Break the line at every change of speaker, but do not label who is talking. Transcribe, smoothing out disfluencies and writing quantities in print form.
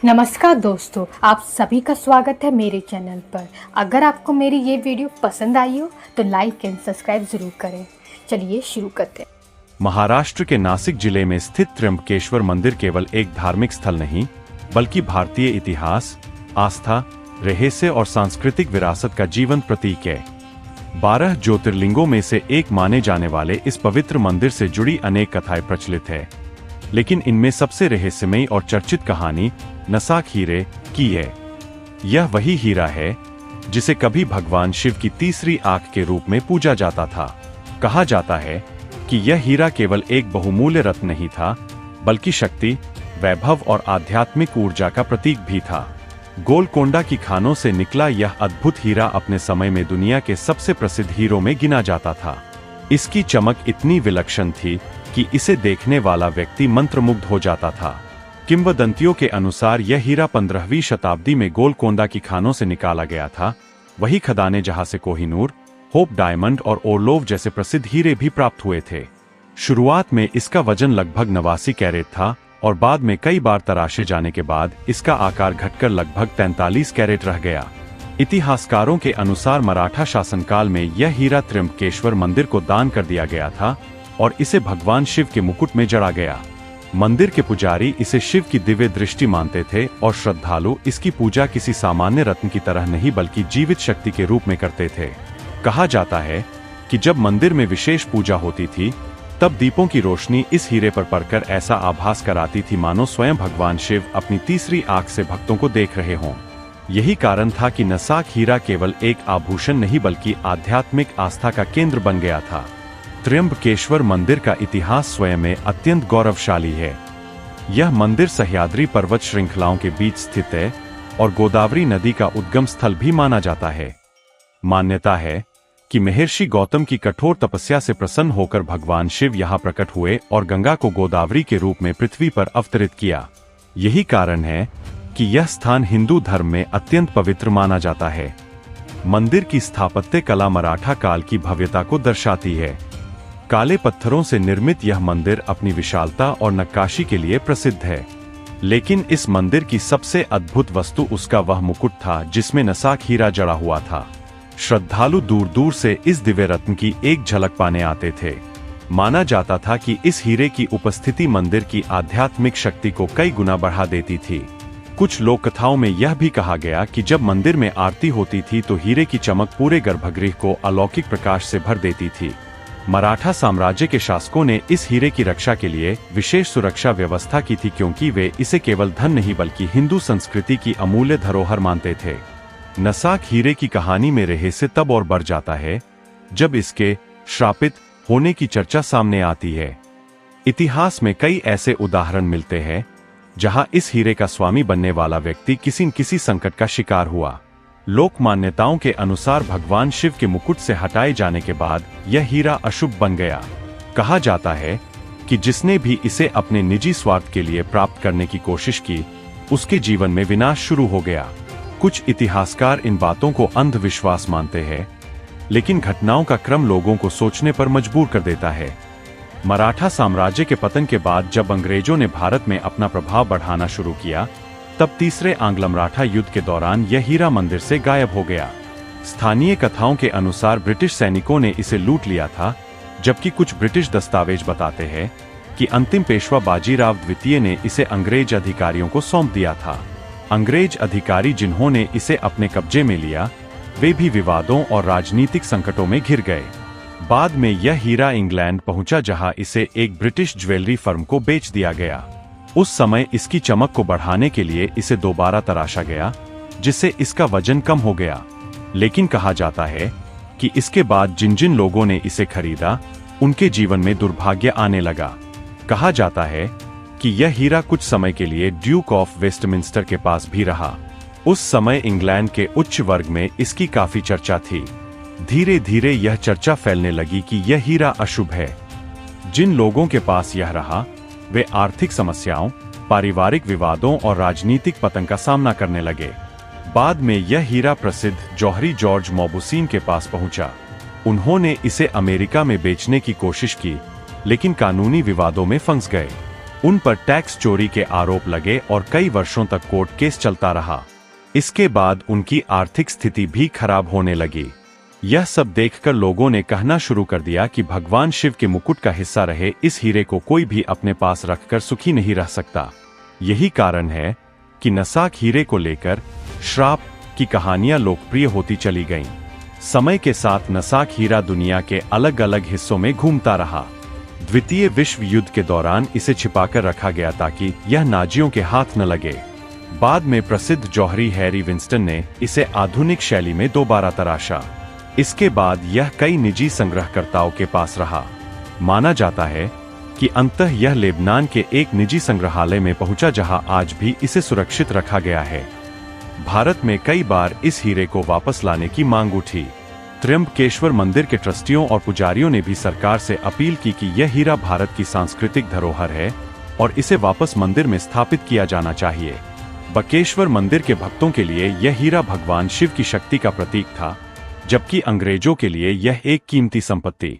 नमस्कार दोस्तों, आप सभी का स्वागत है मेरे चैनल पर। अगर आपको मेरी ये वीडियो पसंद आई हो तो लाइक एंड सब्सक्राइब जरूर करें। चलिए शुरू करते हैं।
महाराष्ट्र के नासिक जिले में स्थित त्र्यंबकेश्वर मंदिर केवल एक धार्मिक स्थल नहीं, बल्कि भारतीय इतिहास, आस्था, रहस्य और सांस्कृतिक विरासत का जीवंत प्रतीक है। 12 ज्योतिर्लिंगों में से एक माने जाने वाले इस पवित्र मंदिर से जुड़ी अनेक कथाएं प्रचलित है, लेकिन इनमें सबसे रहस्यमयी और चर्चित कहानी नसाक हीरे की है। यह वही हीरा है जिसे कभी भगवान शिव की तीसरी आंख के रूप में पूजा जाता था। कहा जाता है कि यह हीरा केवल एक बहुमूल्य रत्न नहीं था, बल्कि शक्ति, वैभव और आध्यात्मिक ऊर्जा का प्रतीक भी था। गोलकोंडा की खानों से निकला यह अद्भुत हीरा अपने समय में दुनिया के सबसे प्रसिद्ध हीरों में गिना जाता था। इसकी चमक इतनी विलक्षण थी कि इसे देखने वाला व्यक्ति मंत्रमुग्ध हो जाता था। किंवदंतियों के अनुसार यह हीरा 15वीं शताब्दी में गोलकोंडा की खानों से निकाला गया था। वही खदानें जहां से कोहिनूर, होप डायमंड और ओरलोव जैसे प्रसिद्ध हीरे भी प्राप्त हुए थे। शुरुआत में इसका वजन लगभग 89 कैरेट था और बाद में कई बार तराशे जाने के बाद इसका आकार घटकर लगभग 43 कैरेट रह गया। इतिहासकारों के अनुसार मराठा शासनकाल में यह हीरा त्र्यंबकेश्वर मंदिर को दान कर दिया गया था और इसे भगवान शिव के मुकुट में जड़ा गया। मंदिर के पुजारी इसे शिव की दिव्य दृष्टि मानते थे और श्रद्धालु इसकी पूजा किसी सामान्य रत्न की तरह नहीं बल्कि जीवित शक्ति के रूप में करते थे। कहा जाता है कि जब मंदिर में विशेष पूजा होती थी, तब दीपों की रोशनी इस हीरे पर पड़कर ऐसा आभास कराती थी मानो स्वयं भगवान शिव अपनी तीसरी आंख से भक्तों को देख रहे हों। यही कारण था कि नसाक हीरा केवल एक आभूषण नहीं बल्कि आध्यात्मिक आस्था का केंद्र बन गया था। त्र्यंबकेश्वर मंदिर का इतिहास स्वयं में अत्यंत गौरवशाली है। यह मंदिर सह्याद्री पर्वत श्रृंखलाओं के बीच स्थित है और गोदावरी नदी का उद्गम स्थल भी माना जाता है। मान्यता है कि महर्षि गौतम की कठोर तपस्या से प्रसन्न होकर भगवान शिव यहाँ प्रकट हुए और गंगा को गोदावरी के रूप में पृथ्वी पर अवतरित किया। यही कारण है कि यह स्थान हिंदू धर्म में अत्यंत पवित्र माना जाता है। मंदिर की स्थापत्य कला मराठा काल की भव्यता को दर्शाती है। काले पत्थरों से निर्मित यह मंदिर अपनी विशालता और नक्काशी के लिए प्रसिद्ध है, लेकिन इस मंदिर की सबसे अद्भुत वस्तु उसका वह मुकुट था जिसमें नसाक हीरा जड़ा हुआ था। श्रद्धालु दूर दूर से इस दिव्य रत्न की एक झलक पाने आते थे। माना जाता था कि इस हीरे की उपस्थिति मंदिर की आध्यात्मिक शक्ति को कई गुना बढ़ा देती थी। कुछ लोक कथाओं में यह भी कहा गया कि जब मंदिर में आरती होती थी तो हीरे की चमक पूरे गर्भगृह को अलौकिक प्रकाश से भर देती थी। मराठा साम्राज्य के शासकों ने इस हीरे की रक्षा के लिए विशेष सुरक्षा व्यवस्था की थी, क्योंकि वे इसे केवल धन नहीं बल्कि हिंदू संस्कृति की अमूल्य धरोहर मानते थे। नसाक हीरे की कहानी में रहस्य तब और बढ़ जाता है जब इसके श्रापित होने की चर्चा सामने आती है। इतिहास में कई ऐसे उदाहरण मिलते हैं जहां इस हीरे का स्वामी बनने वाला व्यक्ति किसी न किसी संकट का शिकार हुआ। लोक मान्यताओं के अनुसार भगवान शिव के मुकुट से हटाए जाने के बाद यह हीरा अशुभ बन गया। कहा जाता है कि जिसने भी इसे अपने निजी स्वार्थ के लिए प्राप्त करने की कोशिश की, उसके जीवन में विनाश शुरू हो गया। कुछ इतिहासकार इन बातों को अंधविश्वास मानते हैं, लेकिन घटनाओं का क्रम लोगों को सोचने पर मजबूर कर देता है। मराठा साम्राज्य के पतन के बाद जब अंग्रेजों ने भारत में अपना प्रभाव बढ़ाना शुरू किया, तब तीसरे आंग्ल मराठा युद्ध के दौरान यह हीरा मंदिर से गायब हो गया। स्थानीय कथाओं के अनुसार ब्रिटिश सैनिकों ने इसे लूट लिया था, जबकि कुछ ब्रिटिश दस्तावेज बताते हैं कि अंतिम पेशवा बाजीराव द्वितीय ने इसे अंग्रेज अधिकारियों को सौंप दिया था। अंग्रेज अधिकारी जिन्होंने इसे अपने कब्जे में लिया, वे भी विवादों और राजनीतिक संकटों में घिर गए। बाद में यह हीरा इंग्लैंड पहुंचा, जहां इसे एक ब्रिटिश ज्वेलरी फर्म को बेच दिया गया। उस समय इसकी चमक को बढ़ाने के लिए इसे दोबारा तराशा गया, जिससे इसका वजन कम हो गया। लेकिन कहा जाता है कि इसके बाद जिन जिन लोगों ने इसे खरीदा, उनके जीवन में दुर्भाग्य आने लगा। कहा जाता है कि यह हीरा कुछ समय के लिए ड्यूक ऑफ वेस्टमिंस्टर के पास भी रहा। उस समय इंग्लैंड के उच्च वर्ग में इसकी काफी चर्चा थी। धीरे धीरे यह चर्चा फैलने लगी कि यह हीरा अशुभ है। जिन लोगों के पास यह रहा, वे आर्थिक समस्याओं, पारिवारिक विवादों और राजनीतिक पतन का सामना करने लगे। बाद में यह हीरा प्रसिद्ध जौहरी जॉर्ज मॉबुसीन के पास पहुंचा। उन्होंने इसे अमेरिका में बेचने की कोशिश की, लेकिन कानूनी विवादों में फंस गए। उन पर टैक्स चोरी के आरोप लगे और कई वर्षों तक कोर्ट केस चलता रहा। इसके बाद उनकी आर्थिक स्थिति भी खराब होने लगी। यह सब देखकर लोगों ने कहना शुरू कर दिया कि भगवान शिव के मुकुट का हिस्सा रहे इस हीरे को कोई भी अपने पास रखकर सुखी नहीं रह सकता। यही कारण है कि नसाक हीरे को लेकर श्राप की कहानियां लोकप्रिय होती चली गईं। समय के साथ नसाक हीरा दुनिया के अलग अलग हिस्सों में घूमता रहा। द्वितीय विश्व युद्ध के दौरान इसे छिपाकर रखा गया ताकि यह नाजियों के हाथ न लगे। बाद में प्रसिद्ध जौहरी हैरी विंस्टन ने इसे आधुनिक शैली में दोबारा तराशा। इसके बाद यह कई निजी संग्रहकर्ताओं के पास रहा। माना जाता है कि अंततः यह लेबनान के एक निजी संग्रहालय में पहुंचा, जहां आज भी इसे सुरक्षित रखा गया है। भारत में कई बार इस हीरे को वापस लाने की मांग उठी। त्र्यंबकेश्वर मंदिर के ट्रस्टियों और पुजारियों ने भी सरकार से अपील की कि यह हीरा भारत की सांस्कृतिक धरोहर है और इसे वापस मंदिर में स्थापित किया जाना चाहिए। बकेश्वर मंदिर के भक्तों के लिए यह हीरा भगवान शिव की शक्ति का प्रतीक था, जबकि अंग्रेजों के लिए यह एक कीमती संपत्ति